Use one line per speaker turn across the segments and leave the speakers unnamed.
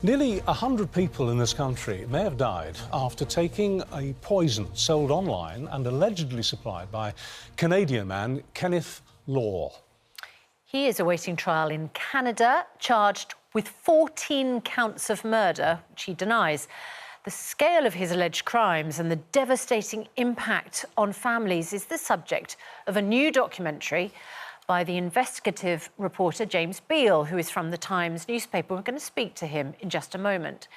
Nearly 100 people in this country may have died after taking a poison sold online and allegedly supplied by Canadian man Kenneth Law.
He is awaiting trial in Canada, charged with 14 counts of murder, which he denies. The scale of his alleged crimes and the devastating impact on families is the subject of a new documentary by the investigative reporter James Beal, who is from the Times newspaper. We're going to speak to him in just a moment.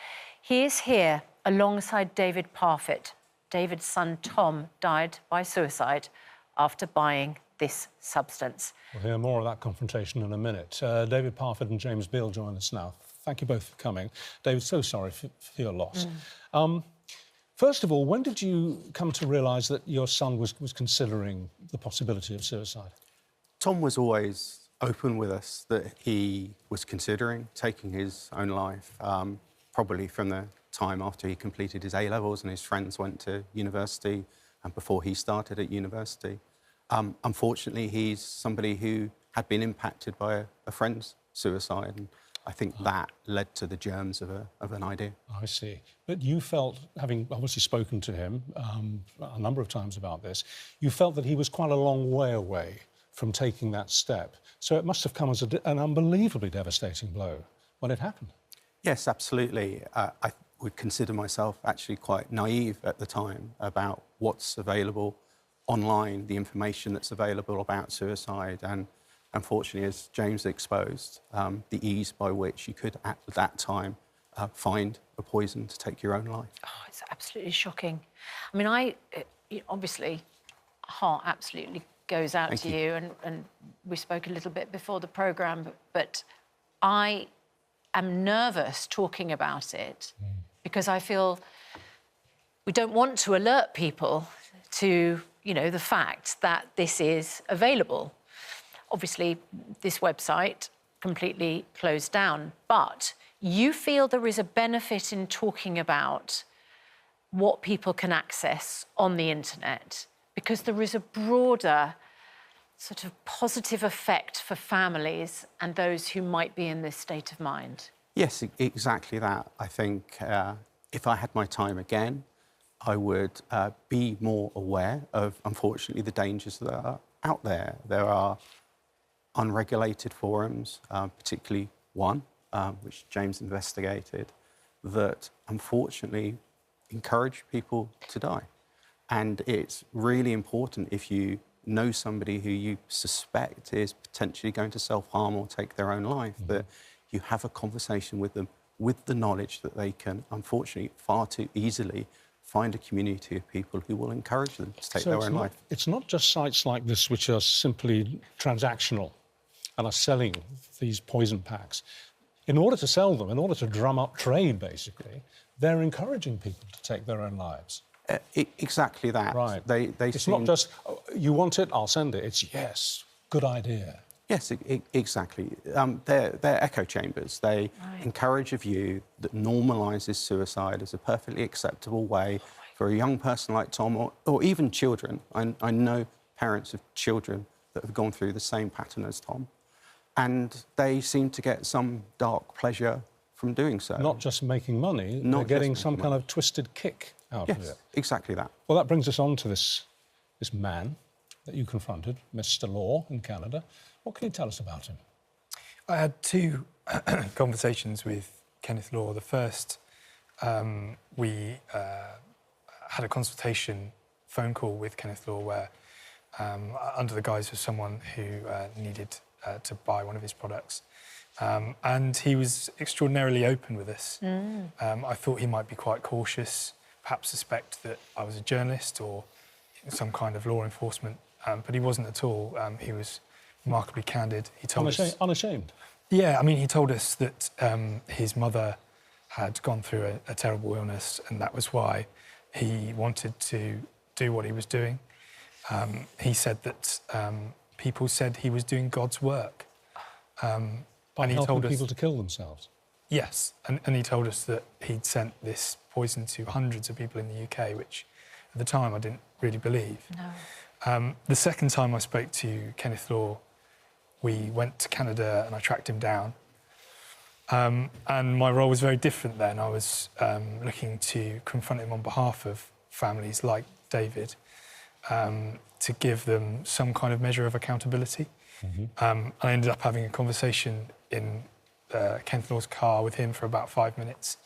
He is here alongside David Parfitt. David's son Tom died by suicide after buying this substance.
We'll hear more of that confrontation in a minute. David Parfitt and James Beal join us now. Thank you both for coming. David, so sorry for your loss. First of all, when did you come to realise that your son was considering the possibility of suicide?
Tom was always open with us that he was considering taking his own life, probably from the time after he completed his A-levels and his friends went to university and before he started at university. Unfortunately, he's somebody who had been impacted by a friend's suicide, and I think that led to the germs of an idea.
I see. But you felt, having obviously spoken to him a number of times about this, you felt that he was quite a long way away from taking that step. So it must have come as an unbelievably devastating blow when it happened. Yes,
absolutely. I would consider myself actually quite naive at the time about what's available online, the information that's available about suicide, and unfortunately, as James exposed, the ease by which you could, at that time, find a poison to take your own life.
Oh, it's absolutely shocking. I mean, obviously, heart absolutely goes out to you, and we spoke a little bit before the programme, but I am nervous talking about it because I feel we don't want to alert people to, you know, the fact that this is available. Obviously, this website completely closed down, but you feel there is a benefit in talking about what people can access on the internet, because there is a broader sort of positive effect for families and those who might be in this state of mind.
Yes, exactly that. I think if I had my time again, I would be more aware of, unfortunately, the dangers that are out there. There are unregulated forums, particularly one, which James investigated, that unfortunately encourage people to die. And it's really important, if you know somebody who you suspect is potentially going to self-harm or take their own life, that you have a conversation with them with the knowledge that they can, unfortunately, far too easily find a community of people who will encourage them to take their own life.
It's not just sites like this which are simply transactional and are selling these poison packs. In order to sell them, in order to drum up trade, basically, they're encouraging people to take their own lives.
Exactly that.
Right. It's
seem...
not just, oh, you want it, I'll send it. It's, yes, good idea.
Yes, exactly. They're echo chambers. They encourage a view that normalises suicide as a perfectly acceptable way for a young person like Tom, or even children. I know parents of children that have gone through the same pattern as Tom, and they seem to get some dark pleasure from doing so.
Not just making money, they're getting some kind of twisted kick out of it.
Yes, exactly that.
Well, that brings us on to this man that you confronted, Mr. Law, in Canada. What can you tell us about him?
I had two conversations with Kenneth Law. The first, we had a consultation phone call with Kenneth Law where, under the guise of someone who needed to buy one of his products. And he was extraordinarily open with us. I thought he might be quite cautious, perhaps suspect that I was a journalist or some kind of law enforcement, but he wasn't at all. He was remarkably candid. He told us...
Unashamed?
Yeah, I mean, he told us that his mother had gone through a terrible illness, and that was why he wanted to do what he was doing. He said that people said he was doing God's work.
By helping people to kill themselves?
Yes, and he told us that he'd sent this poison to hundreds of people in the UK, which at the time I didn't really believe.
No.
The second time I spoke to Kenneth Law, we went to Canada and I tracked him down. And my role was very different then. I was looking to confront him on behalf of families like David, to give them some kind of measure of accountability. I ended up having a conversation in Kenneth Law's car with him for about 5 minutes.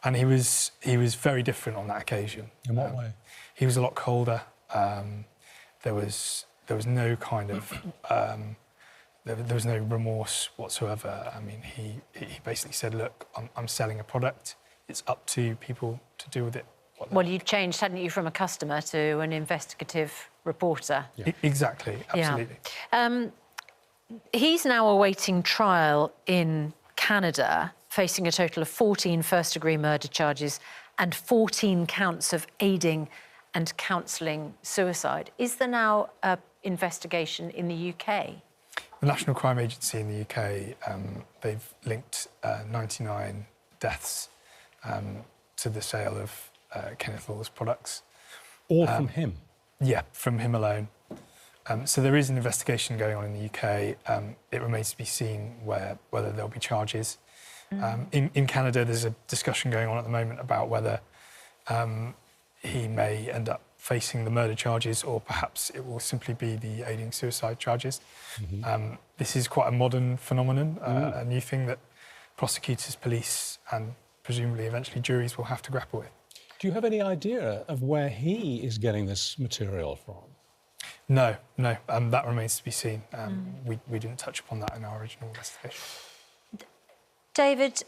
And he was very different on that occasion.
In what way?
He was a lot colder. There was no kind of there was no remorse whatsoever. I mean, he basically said, "Look, I'm selling a product. It's up to people to do with it."
Well, you changed, hadn't you, from a customer to an investigative reporter?
Yeah. Exactly, absolutely.
Yeah. He's now awaiting trial in Canada, facing a total of 14 first-degree murder charges and 14 counts of aiding and counselling suicide. Is there now an investigation in the UK?
The National Crime Agency in the UK, they've linked 99 deaths to the sale of Kenneth Law's products.
All from him?
Yeah, from him alone. So there is an investigation going on in the UK. It remains to be seen whether there'll be charges. In Canada, there's a discussion going on at the moment about whether he may end up facing the murder charges, or perhaps it will simply be the aiding suicide charges. This is quite a modern phenomenon, a new thing that prosecutors, police and presumably eventually juries will have to grapple with.
Do you have any idea of where he is getting this material from?
No, that remains to be seen. We didn't touch upon that in our original investigation.
David,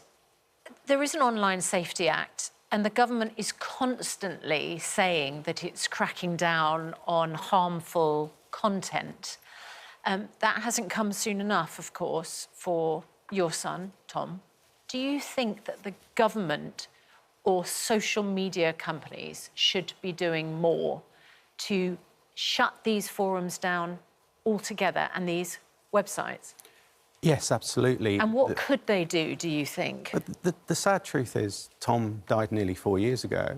there is an Online Safety Act, and the government is constantly saying that it's cracking down on harmful content. That hasn't come soon enough, of course, for your son, Tom. Do you think that the government or social media companies should be doing more to shut these forums down altogether and these websites?
Yes, absolutely.
And what could they do you think?
But the sad truth is Tom died nearly 4 years ago,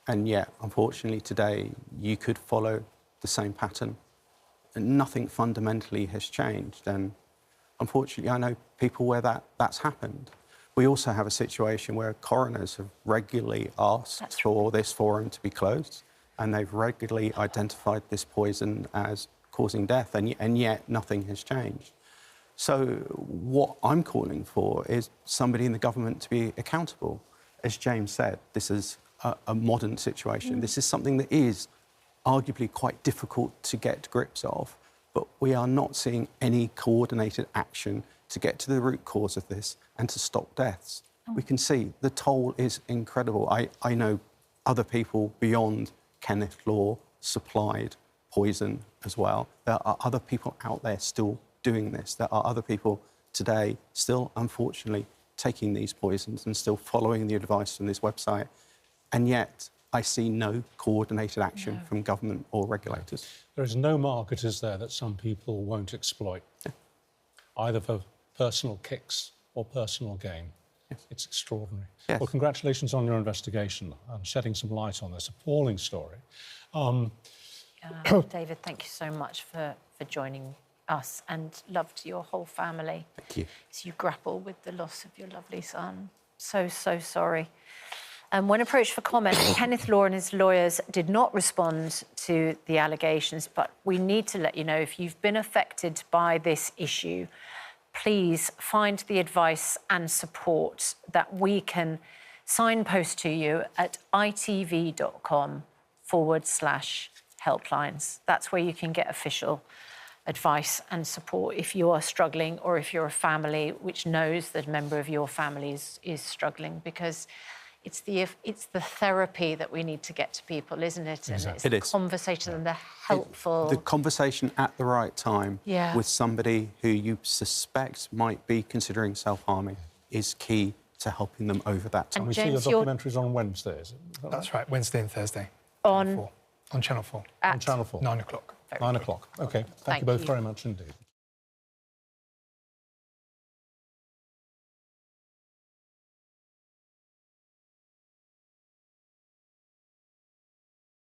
and yet, unfortunately, today you could follow the same pattern. And nothing fundamentally has changed. And unfortunately, I know people where that's happened. We also have a situation where coroners have regularly asked for this forum to be closed, and they've regularly identified this poison as causing death, and yet nothing has changed. So what I'm calling for is somebody in the government to be accountable. As James said, this is a modern situation. This is something that is arguably quite difficult to get to grips of, but we are not seeing any coordinated action to get to the root cause of this and to stop deaths. We can see the toll is incredible. I know other people beyond Kenneth Law supplied poison as well. There are other people out there still doing this. There are other people today still, unfortunately, taking these poisons and still following the advice from this website. And yet, I see no coordinated action from government or regulators.
There is no market, is there, that some people won't exploit, either for personal kicks or personal gain. It's extraordinary.
Yes.
Well, congratulations on your investigation and shedding some light on this appalling story.
David, thank you so much for joining us, and love to your whole family.
Thank you.
As you grapple with the loss of your lovely son. So sorry. When approached for comment, Kenneth Law and his lawyers did not respond to the allegations, but we need to let you know, if you've been affected by this issue, please find the advice and support that we can signpost to you at itv.com/helplines. That's where you can get official advice and support if you are struggling, or if you're a family which knows that a member of your family is struggling, because it's the therapy that we need to get to people, isn't it?
Exactly.
And it's the conversation and the helpful...
The conversation at the right time with somebody who you suspect might be considering self-harming is key to helping them over that time.
And we see your documentaries on Wednesdays.
That's right, Wednesday and Thursday.
On
Channel 4.
On Channel 4.
9 o'clock.
9 o'clock. OK. Thank you both very much indeed.